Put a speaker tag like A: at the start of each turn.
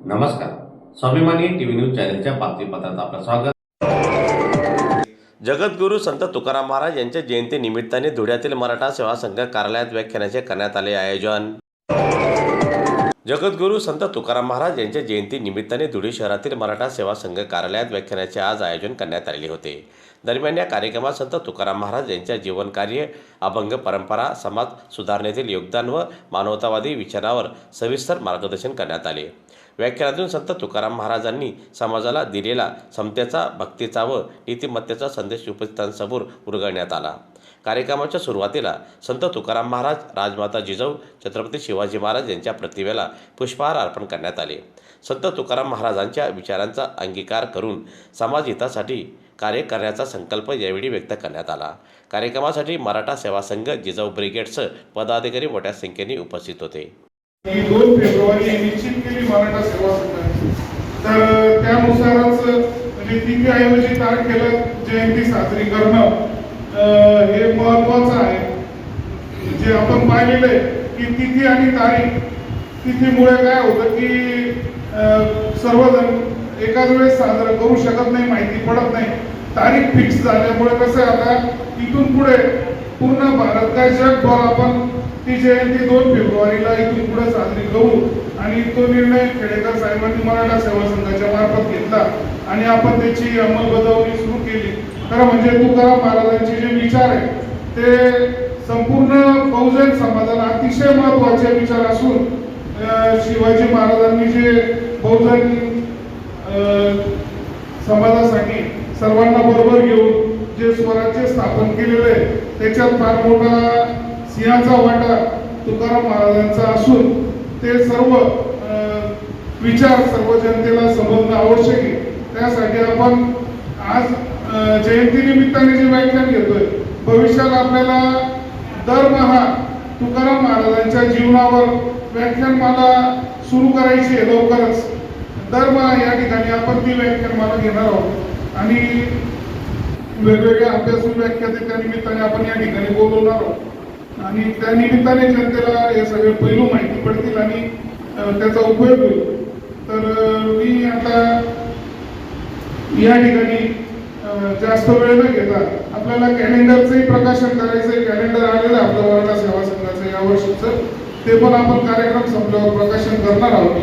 A: नमस्कार. स्वाभिमानी TV news चॅनलच्या बातमीपत्रात आपलं स्वागत.
B: जगद्गुरू संत तुकाराम महाराज यांच्या जयंतीनिमित्ताने धुळ्यातील मराठा सेवा संघ कार्यालयात व्याख्यानाचे करण्यात आले आयोजन. जगद्गुरू संत तुकाराम महाराज यांच्या जयंतीनिमित्ताने धुळे शहरातील मराठा सेवा संघ कार्यालयात व्याख्यानाचे आज आयोजन करण्यात आलेले होते. दरम्यान या कार्यक्रमात संत तुकाराम महाराज यांच्या जीवनकार्य, अभंग परंपरा, समाज सुधारणेतील योगदान व मानवतावादी विचारावर सविस्तर मार्गदर्शन करण्यात आले. व्याख्यानातून संत तुकाराम महाराजांनी समाजाला दिलेला समतेचा, भक्तीचा व नीतिमत्तेचा संदेश उपस्थितांसमोर उलगडण्यात आला. कार्यक्रमाच्या सुरुवातीला संत तुकाराम महाराज, राजमाता जिजाऊ, छत्रपती शिवाजी महाराज यांच्या प्रतिमेला पुष्पहार अर्पण करण्यात आले. संत तुकाराम महाराजांच्या विचारांचा अंगीकार करून समाजहितासाठी कार्य करण्याचा संकल्प यावेळी व्यक्त करण्यात आला. कार्यक्रमासाठी मराठा सेवा संघ, जिजाऊ ब्रिगेडसह पदाधिकारी मोठ्या संख्येने उपस्थित होते.
C: 2 फेब्रुवारी निश्चित केली मराठा सेवा संघाने, तर त्यानुसारच म्हणजे तिथीऐवजी तारखेला जयंती साजरी करणं हे महत्वाचं आहे. जे आपण पाहिलेलं आहे की तिथी आणि तारीख, तिथीमुळे काय होतं की सर्वजण एकाच वेळेस साजरं करू शकत नाही, माहिती पडत नाही. तारीख फिक्स झाल्यामुळे कसं आहे, आता इथून पुढे पूर्ण भारत काय जगभर आपण ती जयंती 2 फेब्रुवारीला इथून पुढे साजरी करू. आणि तो निर्णय खेडेकर साहेबांनी मराठा सेवा संघाच्या मार्फत घेतला आणि आपण त्याची अंमलबजावणी सुरू केली. खरं म्हणजे तुकाराम महाराजांचे जे विचार आहे ते संपूर्ण बहुजन समाजाला अतिशय महत्वाचे विचार असून शिवाजी महाराजांनी जे बहुजन समाजासाठी सर्वांना बरोबर घेऊन जे स्वराज्य स्थापन केलेलं आहे त्याच्यात फार मोठा सिंहाचा वाटा तुकाराम महाराजांचा असून ते सर्व विचार सर्व जनतेला समजणं आवश्यक आहे. त्यासाठी आपण आज जयंती निमित्ताने जे व्याख्यान घेतोय, भविष्याला आपल्याला दरमहा तुकाराम महाराजांच्या जीवनावर व्याख्यानमाला सुरू करायची आहे. लवकरच दरमहा या ठिकाणी आपण ती व्याख्यानमाला घेणार आहोत आणि वेगवेगळ्या अभ्यासू व्याख्यात्या निमित्ताने आपण या ठिकाणी बोलवणार आहोत आणि त्या निमित्ताने जनतेला हे सगळे पैलू माहिती पडतील आणि त्याचा उपयोग होईल. तर मी आता या ठिकाणी जास्त वेळ न घेता आपल्याला कॅलेंडरचंही प्रकाशन करायचंय. कॅलेंडर आलेलं आपलं मराठा सेवा संघाचं या वर्षीचं, ते पण आपण कार्यक्रम संपल्यावर प्रकाशन करणार आहोत.